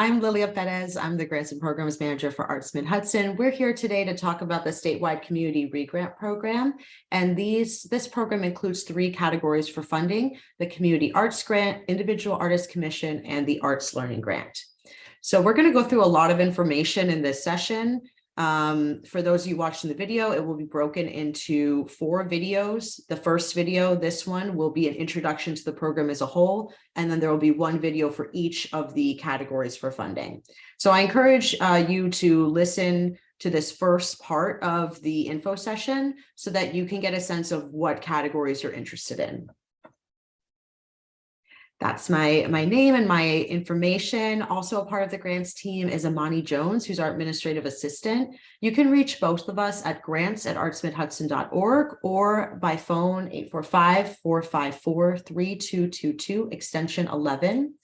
I'm Lilia Perez. I'm the Grants and Programs Manager for Arts Mid-Hudson. We're here today to talk about the statewide community regrant program. And this program includes 3 categories for funding: the Community Arts Grant, Individual Artist Commission, and the Arts Learning Grant. So we're going to go through a lot of information in this session. For those of you watching the video, it will be broken into 4 videos. The first video, this one, will be an introduction to the program as a whole, and then there will be 1 video for each of the categories for funding. So I encourage you to listen to this first part of the info session so that you can get a sense of what categories you're interested in. That's my name and my information. Also a part of the grants team is Amani Jones, who's our administrative assistant. You can reach both of us at grants@artsmidhudson.org or by phone 845-454-3222 extension 11.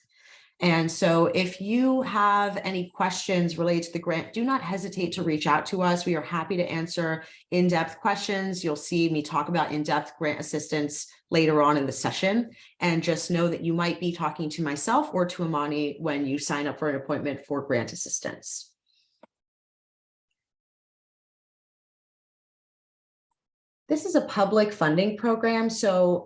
And so if you have any questions related to the grant, do not hesitate to reach out to us. We are happy to answer in-depth questions. You'll see me talk about in-depth grant assistance later on in the session. And just know that you might be talking to myself or to Amani when you sign up for an appointment for grant assistance. This is a public funding program. So,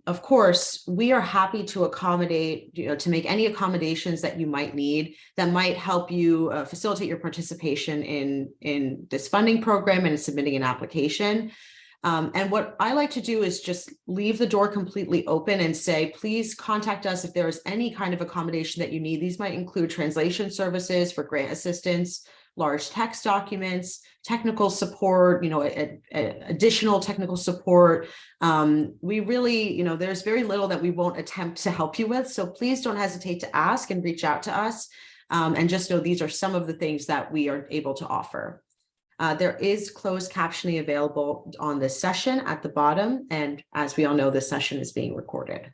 of course, we are happy to accommodate, to make any accommodations that you might need that might help you facilitate your participation in this funding program and in submitting an application. And what I like to do is just leave the door completely open and say, please contact us if there is any kind of accommodation that you need. These might include translation services for grant assistance, large text documents, technical support, additional technical support. We really, there's very little that we won't attempt to help you with. So please don't hesitate to ask and reach out to us. And just know these are some of the things that we are able to offer. There is closed captioning available on this session at the bottom. And as we all know, this session is being recorded.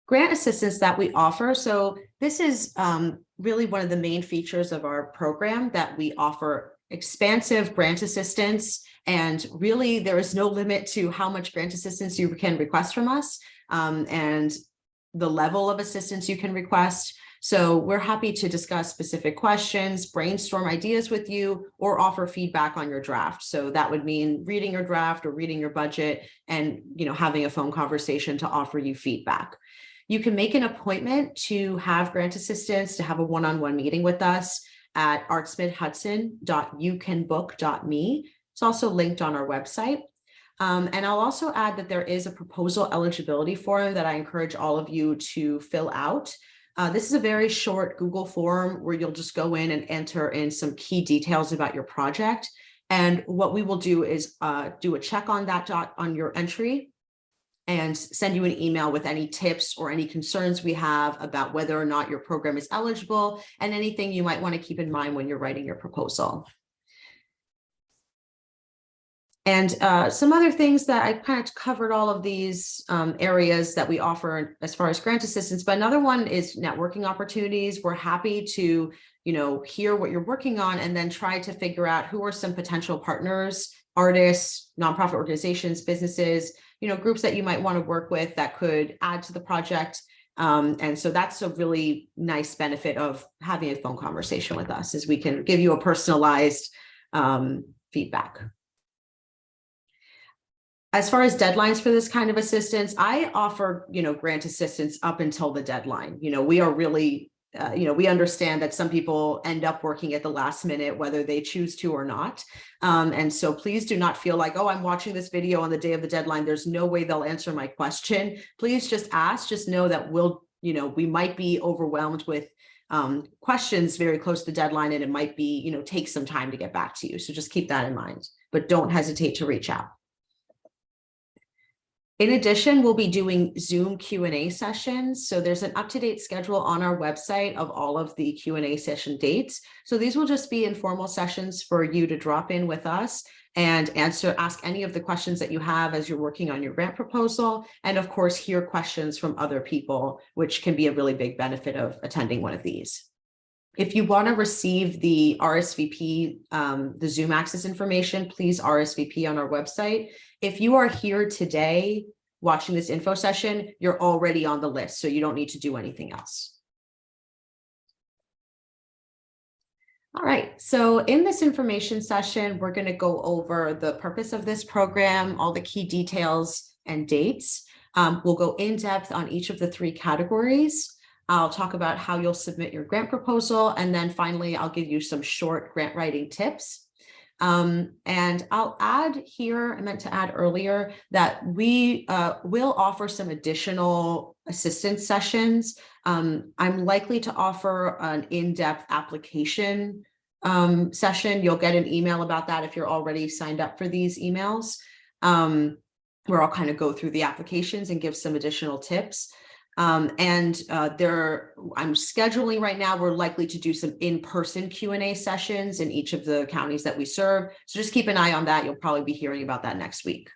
Grant assistance that we offer. So this is really one of the main features of our program, that we offer expansive grant assistance. And really, there is no limit to how much grant assistance you can request from us and the level of assistance you can request. So we're happy to discuss specific questions, brainstorm ideas with you, or offer feedback on your draft. So that would mean reading your draft or reading your budget and having a phone conversation to offer you feedback. You can make an appointment to have grant assistance, to have a one-on-one meeting with us at artsmidhudson.youcanbook.me. It's also linked on our website. And I'll also add that there is a proposal eligibility form that I encourage all of you to fill out. This is a very short Google form where you'll just go in and enter in some key details about your project. And what we will do is do a check on that on your entry and send you an email with any tips or any concerns we have about whether or not your program is eligible and anything you might want to keep in mind when you're writing your proposal. And some other things that I kind of covered all of these areas that we offer as far as grant assistance, but another one is networking opportunities. We're happy to, hear what you're working on and then try to figure out who are some potential partners, artists, nonprofit organizations, businesses, groups that you might want to work with that could add to the project. And so that's a really nice benefit of having a phone conversation with us, is we can give you a personalized feedback. As far as deadlines for this kind of assistance, I offer, grant assistance up until the deadline. We are really, we understand that some people end up working at the last minute, whether they choose to or not. And so please do not feel like, oh, I'm watching this video on the day of the deadline, there's no way they'll answer my question. Please just ask, just know that we might be overwhelmed with questions very close to the deadline, and it might be, take some time to get back to you. So just keep that in mind, but don't hesitate to reach out. In addition, we'll be doing Zoom Q&A sessions. So there's an up-to-date schedule on our website of all of the Q&A session dates. So these will just be informal sessions for you to drop in with us and ask any of the questions that you have as you're working on your grant proposal. And of course, hear questions from other people, which can be a really big benefit of attending one of these. If you want to receive the RSVP, the Zoom access information, please RSVP on our website. If you are here today watching this info session, you're already on the list, so you don't need to do anything else. All right, so in this information session, we're going to go over the purpose of this program, all the key details and dates. We'll go in depth on each of the 3 categories. I'll talk about how you'll submit your grant proposal, and then finally, I'll give you some short grant writing tips. And I'll add here, I meant to add earlier, that we will offer some additional assistance sessions. I'm likely to offer an in-depth application session. You'll get an email about that if you're already signed up for these emails, where I'll kind of go through the applications and give some additional tips. I'm scheduling right now, we're likely to do some in-person Q&A sessions in each of the counties that we serve. So just keep an eye on that. You'll probably be hearing about that next week.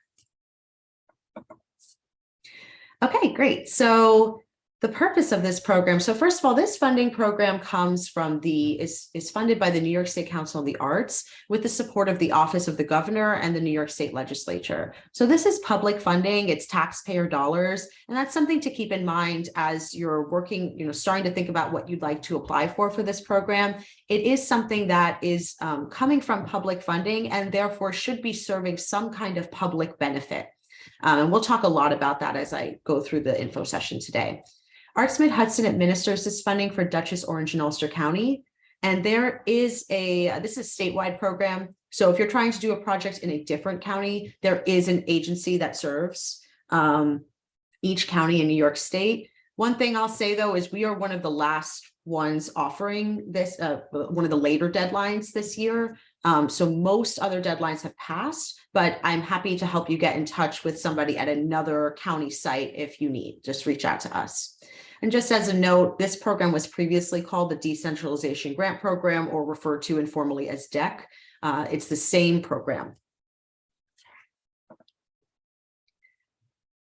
Okay, great. So the purpose of this program. So first of all, this funding program comes from is funded by the New York State Council on the Arts with the support of the Office of the Governor and the New York State Legislature. So this is public funding, it's taxpayer dollars, and that's something to keep in mind as you're working, starting to think about what you'd like to apply for this program. It is something that is coming from public funding and therefore should be serving some kind of public benefit. And we'll talk a lot about that as I go through the info session today. Arts Mid-Hudson administers this funding for Dutchess, Orange, and Ulster County. And there is this is a statewide program. So if you're trying to do a project in a different county, there is an agency that serves each county in New York State. One thing I'll say, though, is we are one of the last ones offering this, one of the later deadlines this year. So most other deadlines have passed, but I'm happy to help you get in touch with somebody at another county site if you need. Just reach out to us. And just as a note, this program was previously called the Decentralization Grant Program, or referred to informally as DEC. It's the same program.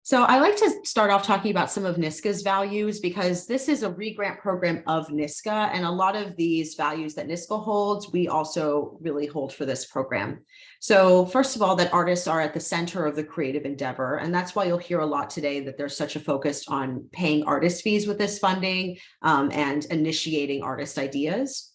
So I like to start off talking about some of NYSCA's values, because this is a re-grant program of NYSCA, and a lot of these values that NYSCA holds, we also really hold for this program. So first of all, that artists are at the center of the creative endeavor, and that's why you'll hear a lot today that there's such a focus on paying artist fees with this funding and initiating artist ideas.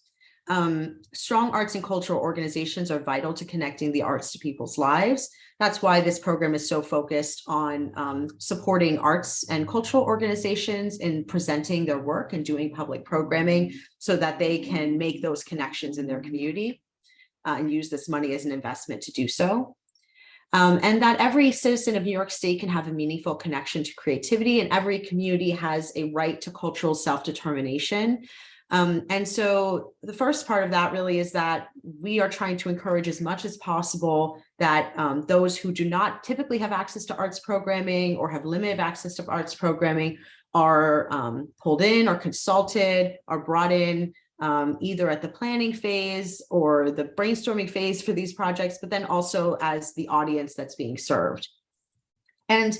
Strong arts and cultural organizations are vital to connecting the arts to people's lives. That's why this program is so focused on supporting arts and cultural organizations in presenting their work and doing public programming so that they can make those connections in their community and use this money as an investment to do so. And that every citizen of New York State can have a meaningful connection to creativity, and every community has a right to cultural self-determination. And so the first part of that really is that we are trying to encourage as much as possible that those who do not typically have access to arts programming or have limited access to arts programming are pulled in or consulted, are brought in either at the planning phase or the brainstorming phase for these projects, but then also as the audience that's being served. And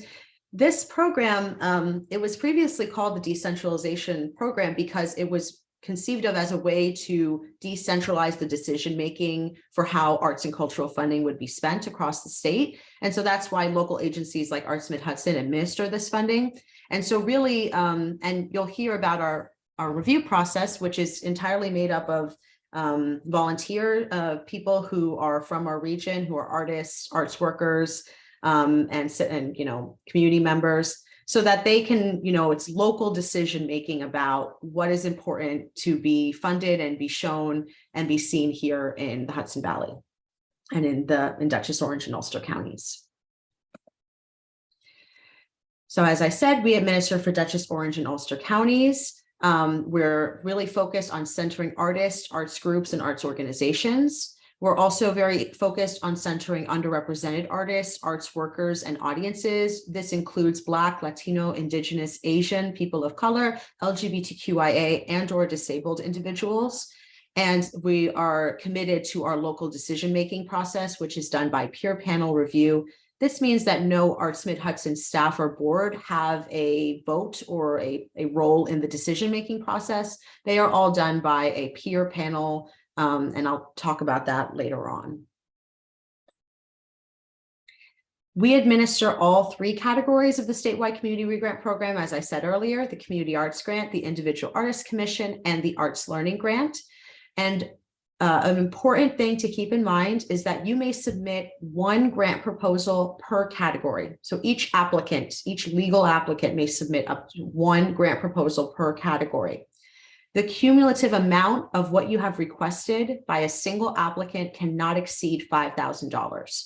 this program, it was previously called the Decentralization Program because it was conceived of as a way to decentralize the decision-making for how arts and cultural funding would be spent across the state. And so that's why local agencies like Arts Mid-Hudson administer this funding. And so really, and you'll hear about our review process, which is entirely made up of volunteer people who are from our region, who are artists, arts workers, and community members, so that they can, it's local decision making about what is important to be funded and be shown and be seen here in the Hudson Valley and in Dutchess, Orange, and Ulster counties. So as I said, we administer for Dutchess, Orange, and Ulster counties. We're really focused on centering artists, arts groups, and arts organizations. We're also very focused on centering underrepresented artists, arts workers, and audiences. This includes Black, Latino, Indigenous, Asian, people of color, LGBTQIA, and/or disabled individuals. And we are committed to our local decision-making process, which is done by peer panel review. This means that no Arts Mid-Hudson staff or board have a vote or a role in the decision-making process. They are all done by a peer panel, and I'll talk about that later on. We administer all three categories of the statewide community regrant program. As I said earlier, the community arts grant, the individual artist commission, and the arts learning grant. And an important thing to keep in mind is that you may submit one grant proposal per category. So each legal applicant may submit up to one grant proposal per category. The cumulative amount of what you have requested by a single applicant cannot exceed $5,000.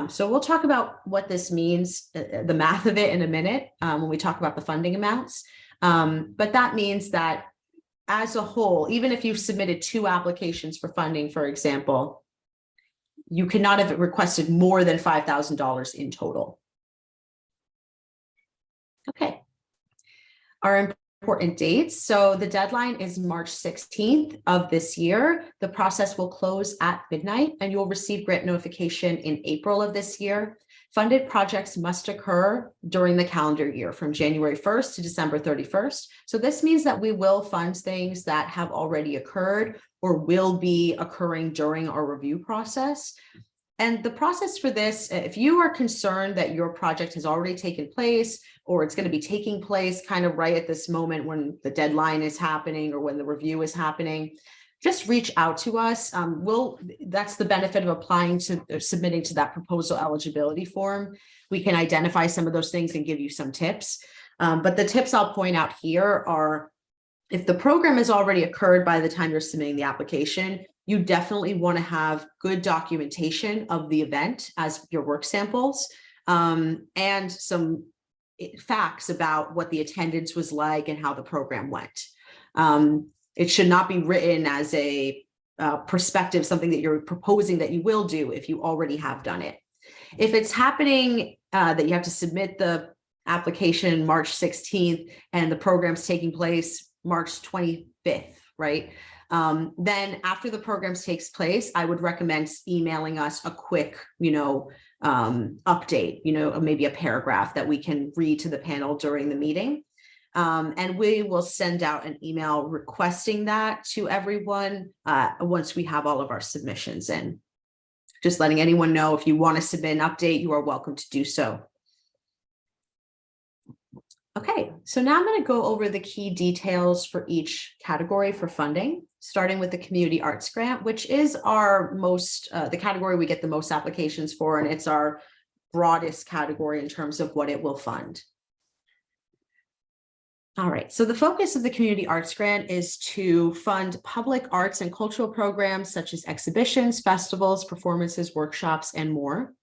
So we'll talk about what this means, the math of it in a minute when we talk about the funding amounts. But that means that as a whole, even if you've submitted 2 applications for funding, for example, you cannot have requested more than $5,000 in total. Okay. Our important dates. So the deadline is March 16th of this year. The process will close at midnight and you'll receive grant notification in April of this year. Funded projects must occur during the calendar year from January 1st to December 31st. So this means that we will fund things that have already occurred or will be occurring during our review process. And the process for this, if you are concerned that your project has already taken place or it's going to be taking place kind of right at this moment when the deadline is happening or when the review is happening, just reach out to us. That's the benefit of applying to or submitting to that proposal eligibility form. We can identify some of those things and give you some tips. But the tips I'll point out here are, if the program has already occurred by the time you're submitting the application, you definitely want to have good documentation of the event as your work samples and some facts about what the attendance was like and how the program went. It should not be written as a perspective, something that you're proposing that you will do if you already have done it. If it's happening that you have to submit the application March 16th and the program's taking place March 25th, right? Then after the programs takes place, I would recommend emailing us a quick, update, maybe a paragraph that we can read to the panel during the meeting. And we will send out an email requesting that to everyone once we have all of our submissions in. Just letting anyone know if you want to submit an update, you are welcome to do so. Okay, so now I'm going to go over the key details for each category for funding, starting with the community arts grant, which is our the category we get the most applications for, and it's our broadest category in terms of what it will fund. All right, so the focus of the community arts grant is to fund public arts and cultural programs such as exhibitions, festivals, performances, workshops, and more.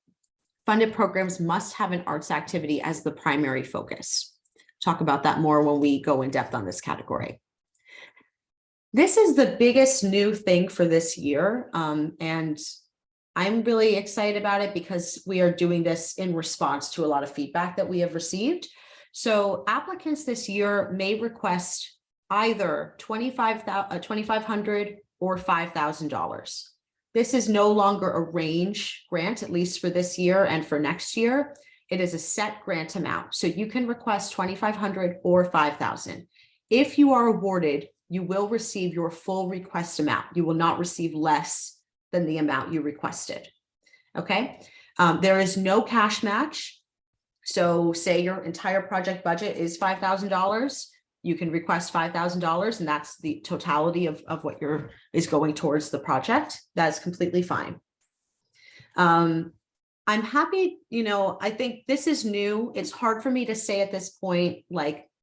Funded programs must have an arts activity as the primary focus. Talk about that more when we go in depth on this category. This is the biggest new thing for this year, and I'm really excited about it because we are doing this in response to a lot of feedback that we have received. So applicants this year may request either $2,500 or $5,000. This is no longer a range grant, at least for this year and for next year. It is a set grant amount. So you can request $2,500 or $5,000. If you are awarded, you will receive your full request amount. You will not receive less than the amount you requested. Okay. There is no cash match. So say your entire project budget is $5,000, you can request $5,000 and that's the totality of what is going towards the project. That's completely fine. I'm happy, I think this is new. It's hard for me to say at this point,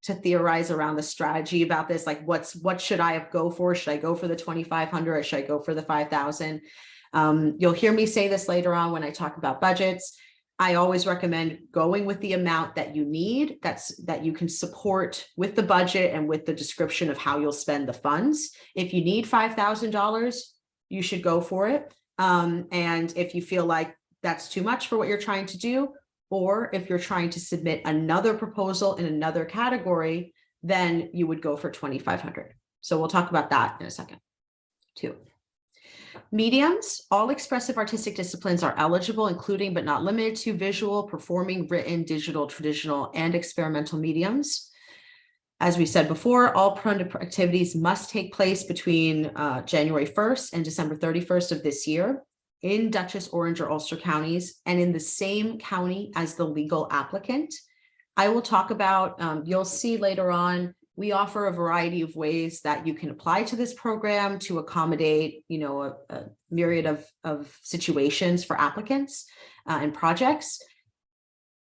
to theorize around the strategy about this, what should I go for? Should I go for the $2,500 or should I go for the $5,000? You'll hear me say this later on when I talk about budgets. I always recommend going with the amount that you need, that you can support with the budget and with the description of how you'll spend the funds. If you need $5,000, you should go for it. And if you feel like that's too much for what you're trying to do, or if you're trying to submit another proposal in another category, then you would go for $2,500. So we'll talk about that in a second too. Mediums, all expressive artistic disciplines are eligible, including but not limited to visual, performing, written, digital, traditional, and experimental mediums. As we said before, all funded activities must take place between January 1st and December 31st of this year. in Dutchess, Orange, or Ulster counties, and in the same county as the legal applicant. I will talk about, you'll see later on, we offer a variety of ways that you can apply to this program to accommodate, a myriad of situations for applicants and projects.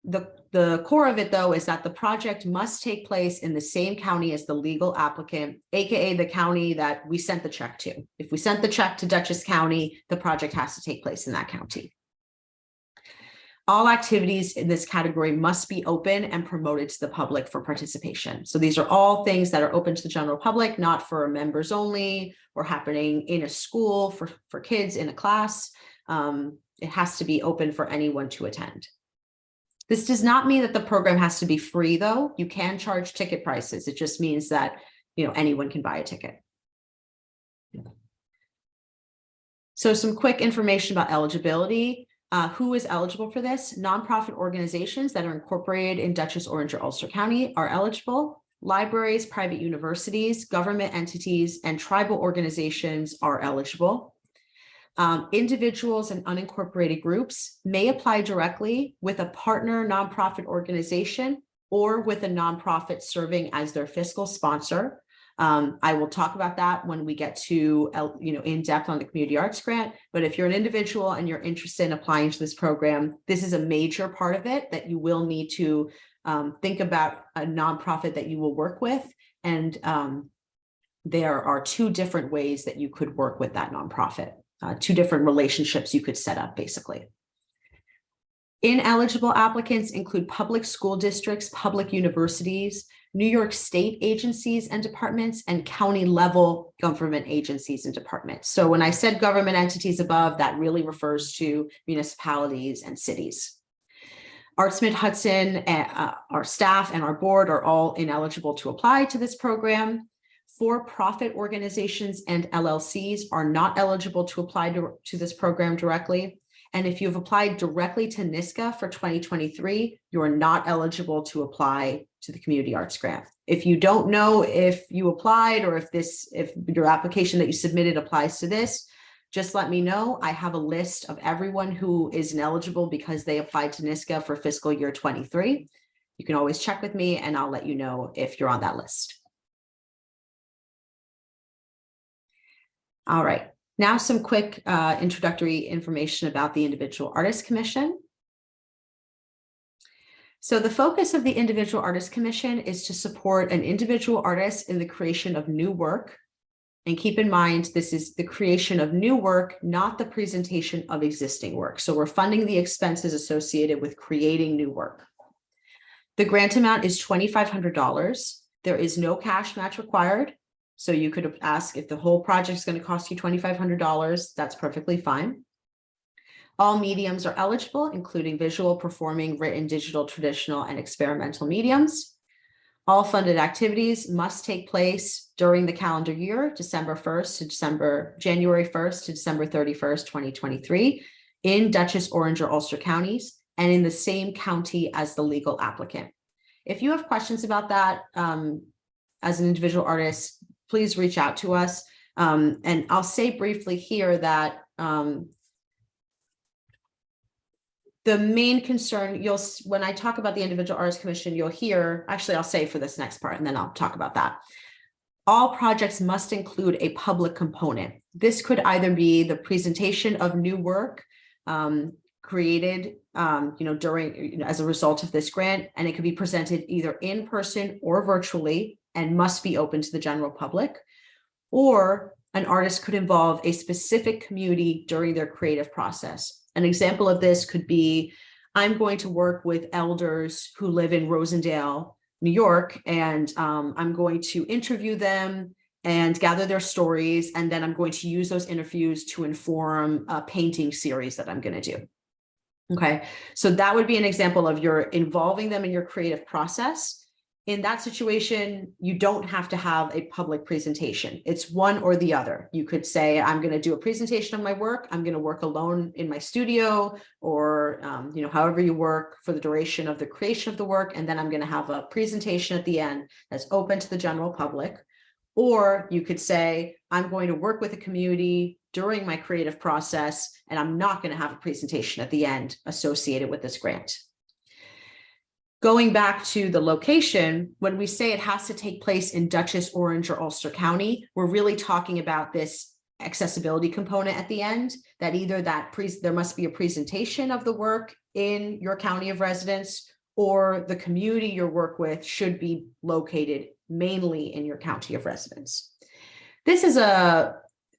The core of it, though, is that the project must take place in the same county as the legal applicant, aka the county that we sent the check to. If we sent the check to Dutchess County, the project has to take place in that county. All activities in this category must be open and promoted to the public for participation. So these are all things that are open to the general public, not for members only, or happening in a school for kids in a class. It has to be open for anyone to attend. This does not mean that the program has to be free, though. You can charge ticket prices. It just means that anyone can buy a ticket. So some quick information about eligibility. Who is eligible for this? Nonprofit organizations that are incorporated in Dutchess, Orange, or Ulster County are eligible. Libraries, private universities, government entities, and tribal organizations are eligible. Individuals and unincorporated groups may apply directly with a partner nonprofit organization or with a nonprofit serving as their fiscal sponsor. I will talk about that when we get to, in depth on the community arts grant. But if you're an individual and you're interested in applying to this program, this is a major part of it that you will need to think about a nonprofit that you will work with. And there are two different ways that you could work with that nonprofit, two different relationships you could set up, basically. Ineligible applicants include public school districts, public universities, New York State agencies and departments, and county level government agencies and departments. So when I said government entities above, that really refers to municipalities and cities. Arts Mid-Hudson, our staff and our board are all ineligible to apply to this program. For-profit organizations and LLCs are not eligible to apply to this program directly. And if you've applied directly to NISCA for 2023, you are not eligible to apply to the community arts grant. If you don't know if you applied or if your application that you submitted applies to this, just let me know. I have a list of everyone who is ineligible because they applied to NISCA for fiscal year 23. You can always check with me and I'll let you know if you're on that list. All right. Now some quick introductory information about the Individual Artists Commission. So the focus of the Individual Artists Commission is to support an individual artist in the creation of new work. And keep in mind, this is the creation of new work, not the presentation of existing work. So we're funding the expenses associated with creating new work. The grant amount is $2,500. There is no cash match required. So you could ask if the whole project is going to cost you $2,500, that's perfectly fine. All mediums are eligible, including visual, performing, written, digital, traditional, and experimental mediums. All funded activities must take place during the calendar year, January 1st to December 31st, 2023, in Dutchess, Orange, or Ulster counties, and in the same county as the legal applicant. If you have questions about that, as an individual artist, please reach out to us. And I'll say briefly here that the main concern, when I talk about the Individual Artists Commission, you'll hear, actually I'll say for this next part, and then I'll talk about that. All projects must include a public component. This could either be the presentation of new work created as a result of this grant, and it could be presented either in person or virtually, and must be open to the general public, or an artist could involve a specific community during their creative process. An example of this could be, I'm going to work with elders who live in Rosendale, New York, and I'm going to interview them and gather their stories, and then I'm going to use those interviews to inform a painting series that I'm going to do. Okay, so that would be an example of you're involving them in your creative process. In that situation, you don't have to have a public presentation. It's one or the other. You could say, I'm going to do a presentation of my work. I'm going to work alone in my studio, or however you work for the duration of the creation of the work. And then I'm going to have a presentation at the end that's open to the general public. Or you could say, I'm going to work with a community during my creative process, and I'm not going to have a presentation at the end associated with this grant. Going back to the location, when we say it has to take place in Dutchess, Orange, or Ulster County, we're really talking about this accessibility component at the end, that either there must be a presentation of the work in your county of residence, or the community you work with should be located mainly in your county of residence. This is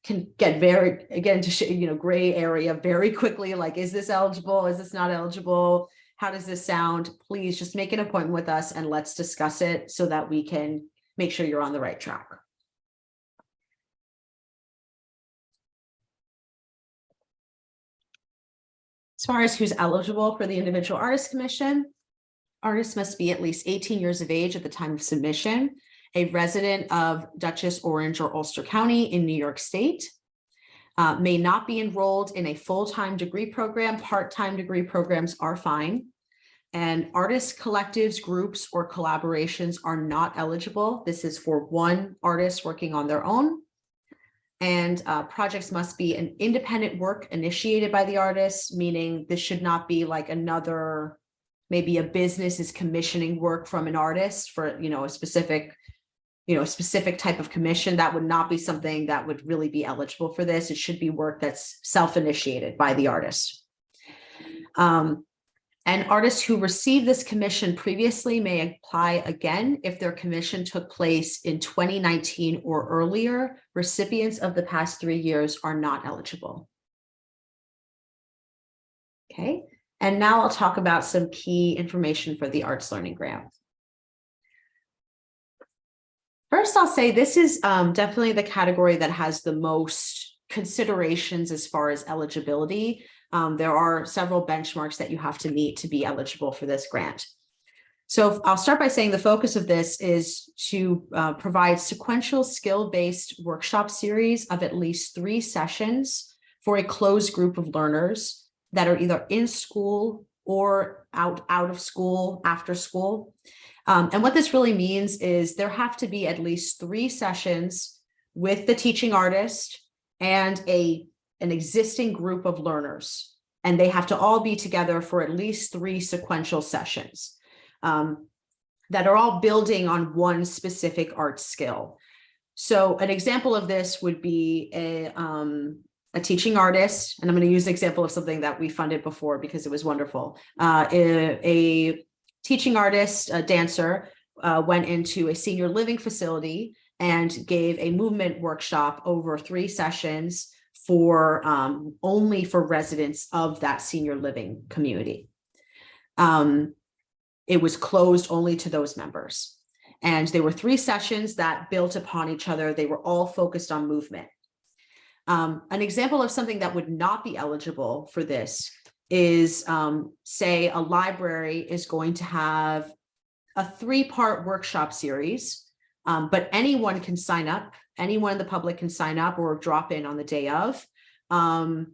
can get very, again, to gray area very quickly, like, is this eligible? Is this not eligible? How does this sound? Please just make an appointment with us and let's discuss it so that we can make sure you're on the right track. As far as who's eligible for the Individual Artist Commission, artists must be at least 18 years of age at the time of submission, a resident of Dutchess, Orange, or Ulster County in New York State, may not be enrolled in a full-time degree program. Part-time degree programs are fine. And artist collectives, groups, or collaborations are not eligible. This is for one artist working on their own. And projects must be an independent work initiated by the artist, meaning this should not be like another, maybe a business is commissioning work from an artist for, a specific type of commission. That would not be something that would really be eligible for this. It should be work that's self-initiated by the artist. And artists who received this commission previously may apply again if their commission took place in 2019 or earlier. Recipients of the past 3 years are not eligible. Okay, and now I'll talk about some key information for the Arts Learning Grant. First, I'll say this is definitely the category that has the most considerations as far as eligibility. There are several benchmarks that you have to meet to be eligible for this grant. So I'll start by saying the focus of this is to provide sequential skill-based workshop series of at least 3 sessions for a closed group of learners that are either in school or out of school, after school. And what this really means is there have to be at least 3 sessions with the teaching artist and an existing group of learners, and they have to all be together for at least 3 sequential sessions that are all building on one specific art skill. So an example of this would be a teaching artist, and I'm going to use an example of something that we funded before because it was wonderful. A teaching artist, a dancer, went into a senior living facility and gave a movement workshop over 3 sessions for only for residents of that senior living community. It was closed only to those members. And there were 3 sessions that built upon each other. They were all focused on movement. An example of something that would not be eligible for this is, say, a library is going to have a 3-part workshop series, but anyone can sign up. Anyone in the public can sign up or drop in on the day of. And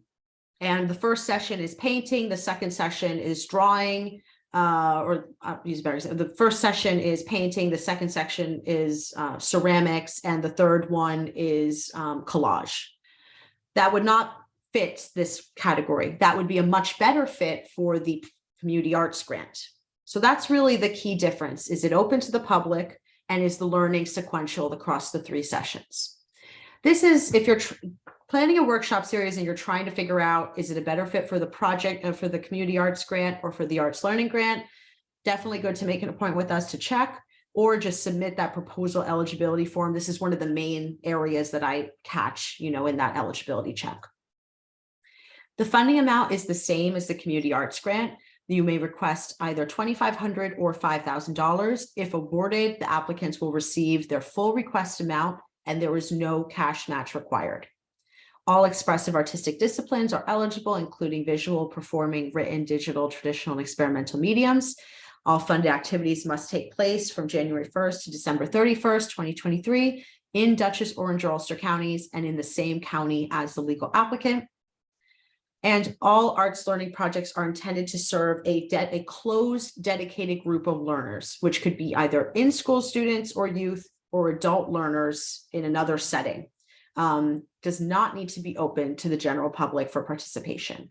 the first session is painting. The second session is drawing, the first session is painting. The second section is ceramics. And the third one is collage. That would not fit this category. That would be a much better fit for the community arts grant. So that's really the key difference. Is it open to the public? And is the learning sequential across the 3 sessions? This is, if you're planning a workshop series and you're trying to figure out, is it a better fit for the project, for the community arts grant or for the arts learning grant? Definitely good to make an appointment with us to check, or just submit that proposal eligibility form. This is one of the main areas that I catch, in that eligibility check. The funding amount is the same as the community arts grant. You may request either $2,500 or $5,000. If awarded, the applicants will receive their full request amount and there is no cash match required. All expressive artistic disciplines are eligible, including visual, performing, written, digital, traditional, and experimental mediums. All funded activities must take place from January 1st to December 31st, 2023 in Dutchess, Orange, or Ulster counties and in the same county as the legal applicant. And all arts learning projects are intended to serve a closed, dedicated group of learners, which could be either in-school students or youth or adult learners in another setting. does not need to be open to the general public for participation.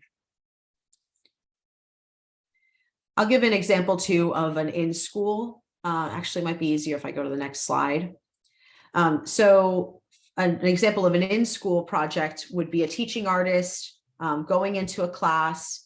I'll give an example too of an in-school. Actually, it might be easier if I go to the next slide. So an example of an in-school project would be a teaching artist going into a class,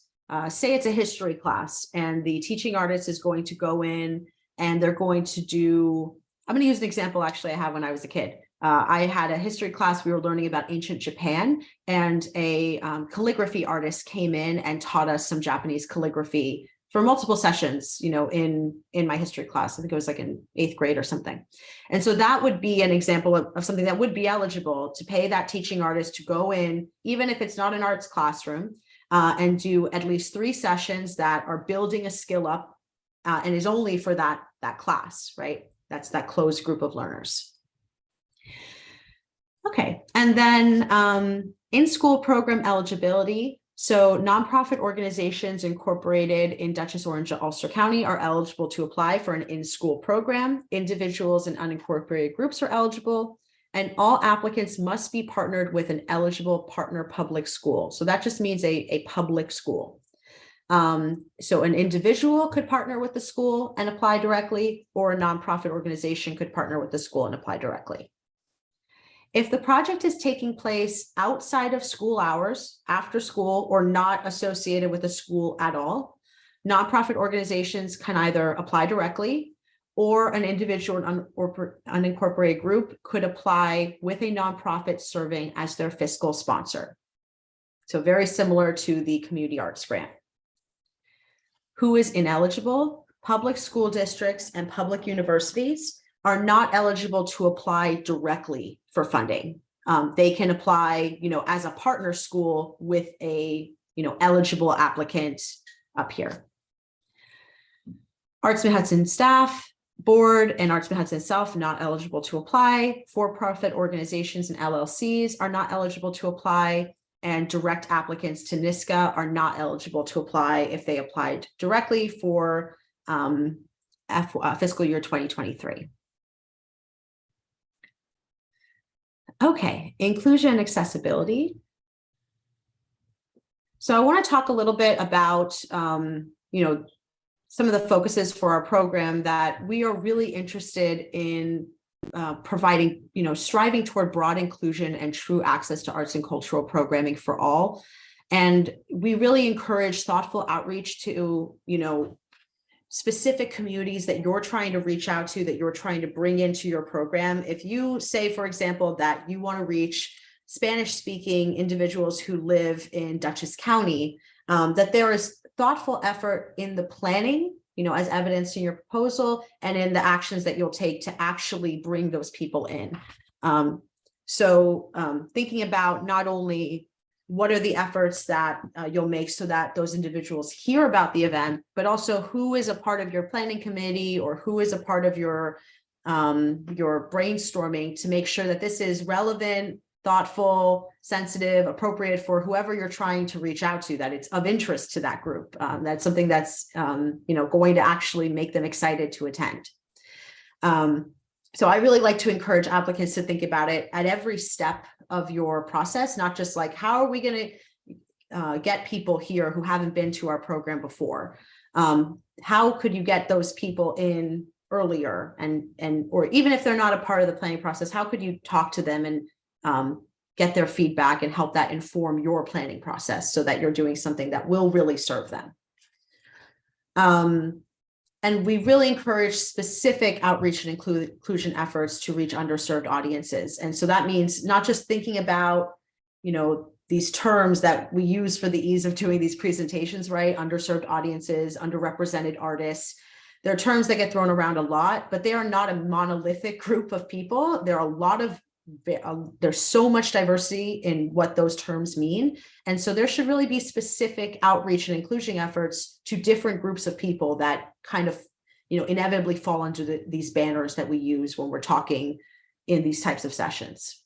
say it's a history class, and the teaching artist is going to go in and they're going to do, I'm going to use an example actually I had when I was a kid. I had a history class, we were learning about ancient Japan, and a calligraphy artist came in and taught us some Japanese calligraphy for multiple sessions, you know, in my history class. I think it was like in 8th grade or something. And so that would be an example of something that would be eligible to pay that teaching artist to go in, even if it's not an arts classroom, and do at least 3 sessions that are building a skill up and is only for that class, right? That's that closed group of learners. Okay, and then in-school program eligibility. So nonprofit organizations incorporated in Dutchess, Orange, and Ulster County are eligible to apply for an in-school program. Individuals and unincorporated groups are eligible, and all applicants must be partnered with an eligible partner public school. So that just means a public school. So an individual could partner with the school and apply directly, or a nonprofit organization could partner with the school and apply directly. If the project is taking place outside of school hours, after school, or not associated with a school at all, nonprofit organizations can either apply directly, or an individual or unincorporated group could apply with a nonprofit serving as their fiscal sponsor. So very similar to the community arts grant. Who is ineligible? Public school districts and public universities are not eligible to apply directly for funding. They can apply, you know, as a partner school with a, you know, eligible applicant up here. Arts Mid-Hudson staff, board, and Arts Mid-Hudson itself not eligible to apply. For-profit organizations and LLCs are not eligible to apply, and direct applicants to NISCA are not eligible to apply if they applied directly for fiscal year 2023. Okay, inclusion and accessibility. So I want to talk a little bit about, you know, some of the focuses for our program that we are really interested in providing, you know, striving toward broad inclusion and true access to arts and cultural programming for all. And we really encourage thoughtful outreach to, you know, specific communities that you're trying to reach out to, that you're trying to bring into your program. If you say, for example, that you want to reach Spanish-speaking individuals who live in Dutchess County, that there is thoughtful effort in the planning, you know, as evidenced in your proposal, and in the actions that you'll take to actually bring those people in. Thinking about not only what are the efforts that you'll make so that those individuals hear about the event, but also who is a part of your planning committee, or who is a part of your brainstorming to make sure that this is relevant, thoughtful, sensitive, appropriate for whoever you're trying to reach out to, that it's of interest to that group. That's something that's you know, going to actually make them excited to attend. So I really like to encourage applicants to think about it at every step of your process, not just like, how are we going to get people here who haven't been to our program before? How could you get those people in earlier, or even if they're not a part of the planning process, how could you talk to them and get their feedback and help that inform your planning process so that you're doing something that will really serve them? And we really encourage specific outreach and inclusion efforts to reach underserved audiences. And so that means not just thinking about, you know, these terms that we use for the ease of doing these presentations, right? Underserved audiences, underrepresented artists. They're terms that get thrown around a lot, but they are not a monolithic group of people. There are a lot of there's so much diversity in what those terms mean. And so there should really be specific outreach and inclusion efforts to different groups of people that kind of, you know, inevitably fall under these banners that we use when we're talking in these types of sessions.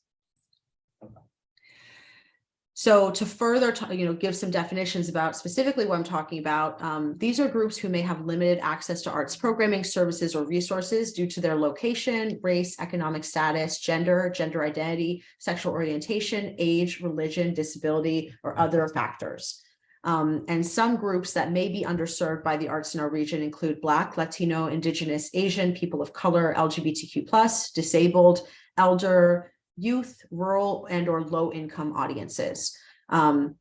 So to further, give some definitions about specifically what I'm talking about, these are groups who may have limited access to arts programming, services, or resources due to their location, race, economic status, gender identity, sexual orientation, age, religion, disability, or other factors. And some groups that may be underserved by the arts in our region include Black, Latino, Indigenous, Asian, people of color, LGBTQ+, disabled, elder, youth, rural, and or low income audiences. So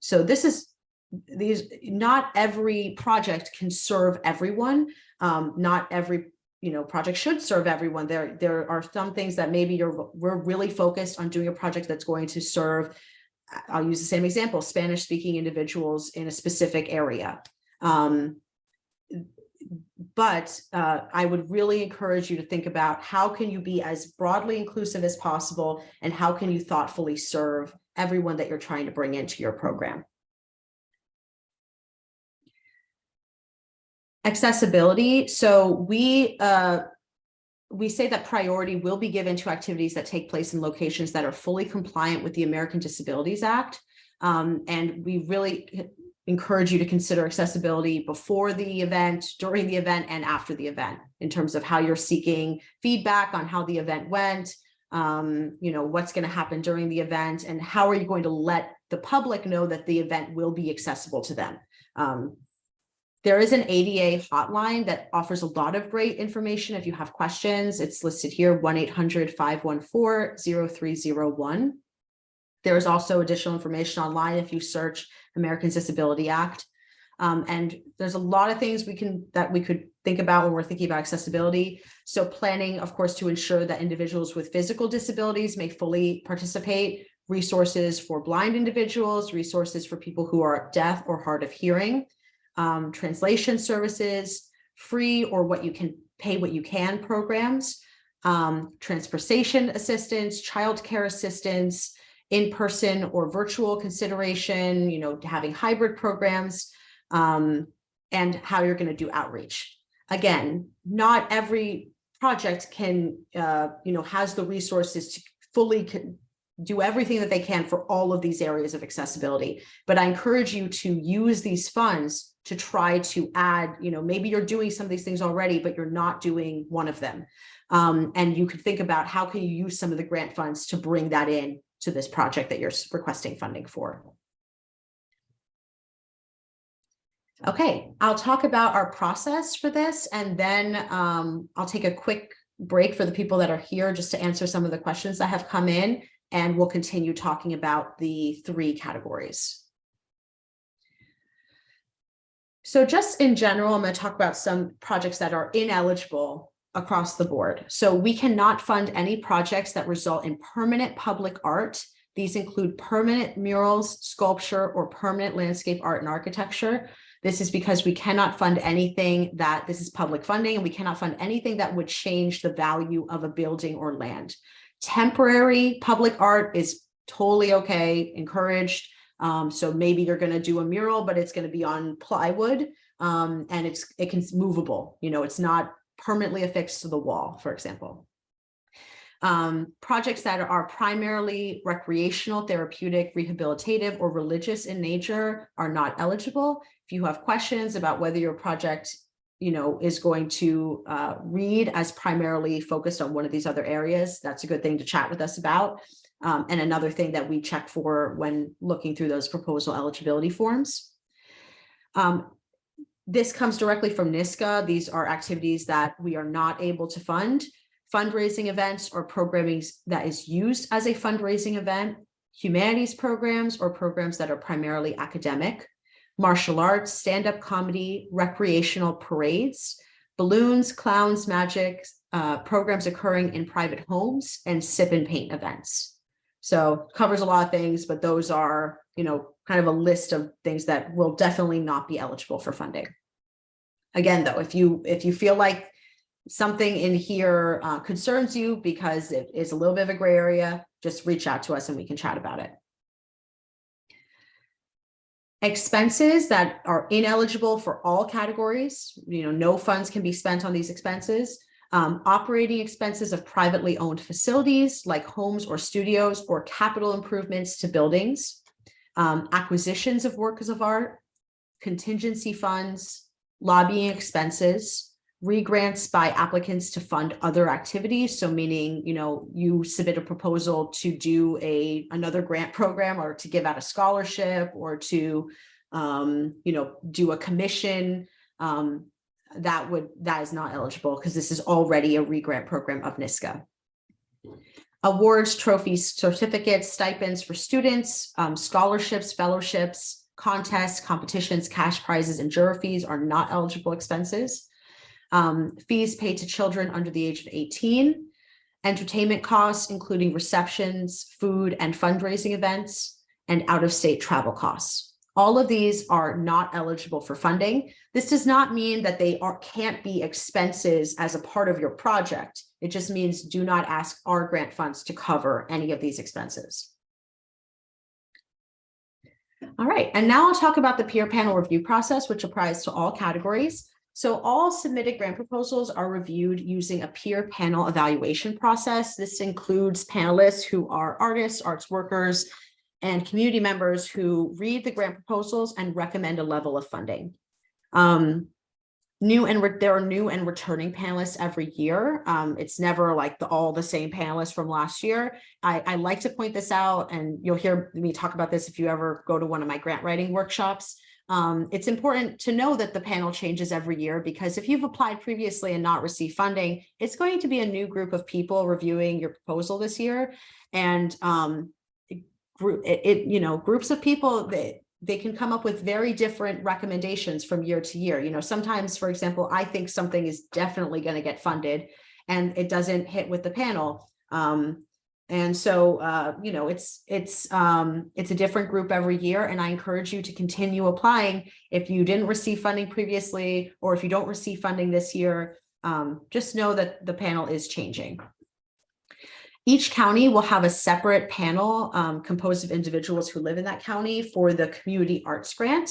not every project can serve everyone. Not every project should serve everyone. There are some things that maybe we're really focused on doing a project that's going to serve, I'll use the same example, Spanish speaking individuals in a specific area. But I would really encourage you to think about how can you be as broadly inclusive as possible, and how can you thoughtfully serve everyone that you're trying to bring into your program. Accessibility. So we say that priority will be given to activities that take place in locations that are fully compliant with the American Disabilities Act. And we really encourage you to consider accessibility before the event, during the event, and after the event, in terms of how you're seeking feedback on how the event went, what's going to happen during the event, and how are you going to let the public know that the event will be accessible to them. There is an ADA hotline that offers a lot of great information if you have questions. It's listed here, 1-800-514-0301. There's also additional information online if you search Americans Disability Act. And there's a lot of things that we could think about when we're thinking about accessibility. So planning, of course, to ensure that individuals with physical disabilities may fully participate, resources for blind individuals, resources for people who are deaf or hard of hearing, translation services, free or what you can pay what you can programs, transportation assistance, childcare assistance, in-person or virtual consideration, having hybrid programs, and how you're going to do outreach. Again, not every project can, has the resources to fully do everything that they can for all of these areas of accessibility. But I encourage you to use these funds to try to add, maybe you're doing some of these things already, but you're not doing one of them. And you could think about how can you use some of the grant funds to bring that in to this project that you're requesting funding for. Okay, I'll talk about our process for this, and then I'll take a quick break for the people that are here just to answer some of the questions that have come in, and we'll continue talking about the 3 categories. So just in general, I'm going to talk about some projects that are ineligible across the board. So we cannot fund any projects that result in permanent public art. These include permanent murals, sculpture, or permanent landscape art and architecture. This is because we cannot fund anything this is public funding, and we cannot fund anything that would change the value of a building or land. Temporary public art is totally okay, encouraged. So maybe you're going to do a mural, but it's going to be on plywood, and it's movable. It's not permanently affixed to the wall, for example. Projects that are primarily recreational, therapeutic, rehabilitative, or religious in nature are not eligible. If you have questions about whether your project, is going to read as primarily focused on one of these other areas, that's a good thing to chat with us about. And another thing that we check for when looking through those proposal eligibility forms. This comes directly from NISCA. These are activities that we are not able to fund. Fundraising events or programming that is used as a fundraising event, humanities programs or programs that are primarily academic, martial arts, stand-up comedy, recreational parades, balloons, clowns, magic, programs occurring in private homes, and sip and paint events. So covers a lot of things, but those are, kind of a list of things that will definitely not be eligible for funding. Again, though, if you feel like something in here concerns you because it is a little bit of a gray area, just reach out to us and we can chat about it. Expenses that are ineligible for all categories, no funds can be spent on these expenses. Operating expenses of privately owned facilities like homes or studios, or capital improvements to buildings. acquisitions of works of art, contingency funds, lobbying expenses, regrants by applicants to fund other activities. So meaning, you submit a proposal to do another grant program or to give out a scholarship or to, do a commission. That is not eligible because this is already a regrant program of NISCA. Awards, trophies, certificates, stipends for students, scholarships, fellowships, contests, competitions, cash prizes, and juror fees are not eligible expenses. Fees paid to children under the age of 18, entertainment costs, including receptions, food, and fundraising events, and out-of-state travel costs. All of these are not eligible for funding. This does not mean that they can't be expenses as a part of your project. It just means do not ask our grant funds to cover any of these expenses. All right, and now I'll talk about the peer panel review process, which applies to all categories. So all submitted grant proposals are reviewed using a peer panel evaluation process. This includes panelists who are artists, arts workers, and community members who read the grant proposals and recommend a level of funding. There are new and returning panelists every year. It's never like all the same panelists from last year. I like to point this out, and you'll hear me talk about this if you ever go to one of my grant writing workshops. It's important to know that the panel changes every year, because if you've applied previously and not received funding, it's going to be a new group of people reviewing your proposal this year. And groups of people that they can come up with very different recommendations from year to year. Sometimes, for example, I think something is definitely going to get funded and it doesn't hit with the panel. And so, it's a different group every year, and I encourage you to continue applying. If you didn't receive funding previously, or if you don't receive funding this year, just know that the panel is changing. Each county will have a separate panel composed of individuals who live in that county for the community arts grant.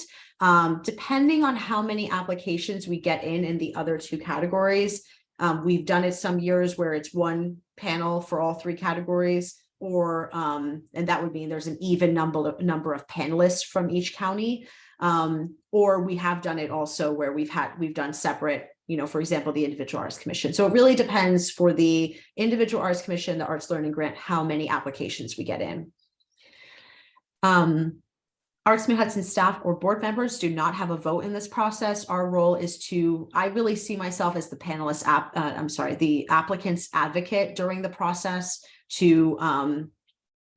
Depending on how many applications we get in the other two categories, we've done it some years where it's one panel for all three categories, or and that would mean there's an even number of panelists from each county. Or we have done it also where we've done separate, for example, the Individual Arts Commission. So it really depends for the Individual Arts Commission, the Arts Learning Grant, how many applications we get in. Arts Mid-Hudson staff or board members do not have a vote in this process. Our role is I really see myself as the the applicant's advocate during the process to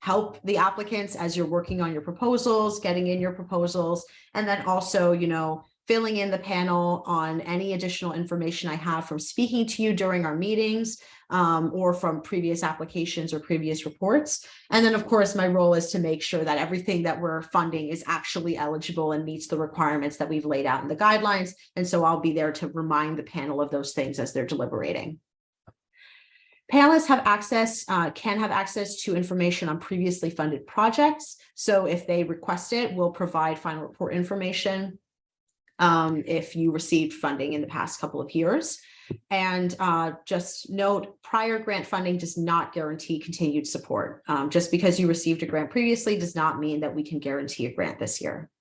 help the applicants as you're working on your proposals, getting in your proposals, and then also, filling in the panel on any additional information I have from speaking to you during our meetings, or from previous applications or previous reports. And then, of course, my role is to make sure that everything that we're funding is actually eligible and meets the requirements that we've laid out in the guidelines. And so I'll be there to remind the panel of those things as they're deliberating. Panelists can have access to information on previously funded projects. So if they request it, we'll provide final report information if you received funding in the past couple of years. And just note, prior grant funding does not guarantee continued support. Just because you received a grant previously does not mean that we can guarantee a grant this year.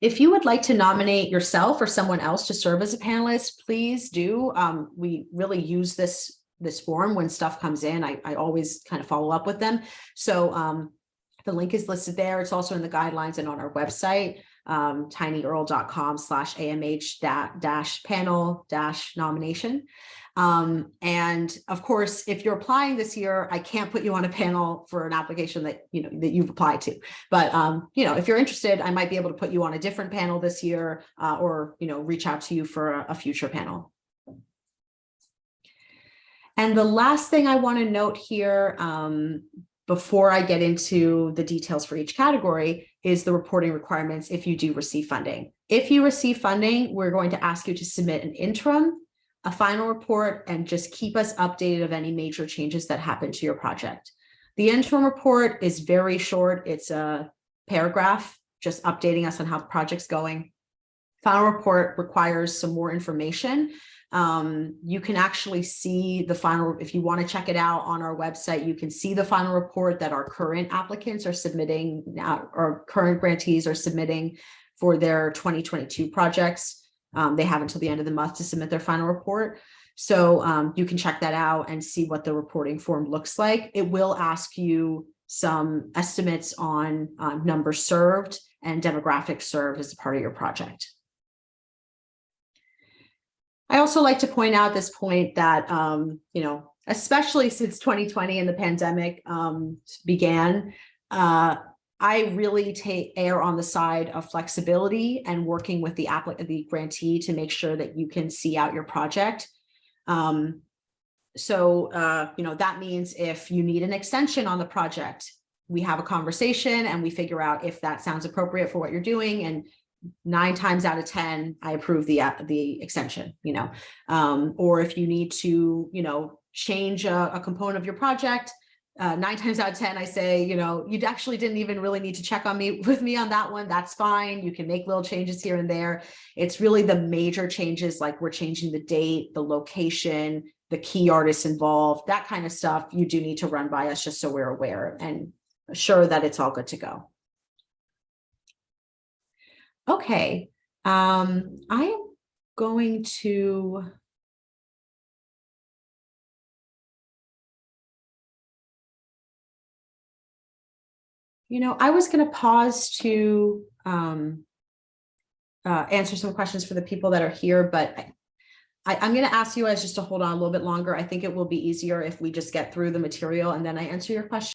If you would like to nominate yourself or someone else to serve as a panelist, please do. We really use this form when stuff comes in. I always kind of follow up with them. So the link is listed there. It's also in the guidelines and on our website, tinyurl.com/AMH-panel-nomination. And of course, if you're applying this year, I can't put you on a panel for an application that you've applied to. But if you're interested, I might be able to put you on a different panel this year, or reach out to you for a future panel. And the last thing I want to note here, before I get into the details for each category, is the reporting requirements if you do receive funding. If you receive funding, we're going to ask you to submit an interim, a final report, and just keep us updated of any major changes that happen to your project. The interim report is very short. It's a paragraph, just updating us on how the project's going. Final report requires some more information. You can actually see the final, if you want to check it out on our website, you can see the final report that our current applicants are submitting now, or current grantees are submitting for their 2022 projects. They have until the end of the month to submit their final report. So you can check that out and see what the reporting form looks like. It will ask you some estimates on numbers served and demographics served as a part of your project. I also like to point out at this point that, you know, especially since 2020 and the pandemic began, I really err on the side of flexibility and working with the grantee to make sure that you can see out your project. You know, that means if you need an extension on the project, we have a conversation and we figure out if that sounds appropriate for what you're doing. And 9 times out of 10, I approve the extension, you know, or if you need to, you know, change a component of your project, 9 times out of 10, I say, you know, you actually didn't even really need to check with me on that one. That's fine. You can make little changes here and there. It's really the major changes, like we're changing the date, the location, the key artists involved, that kind of stuff. You do need to run by us just so we're aware and sure that it's all good to go. Okay, I am going to, you know, I was going to pause to answer some questions for the people that are here, but I'm going to ask you guys just to hold on a little bit longer. I think it will be easier if we just get through the material and then I answer your question.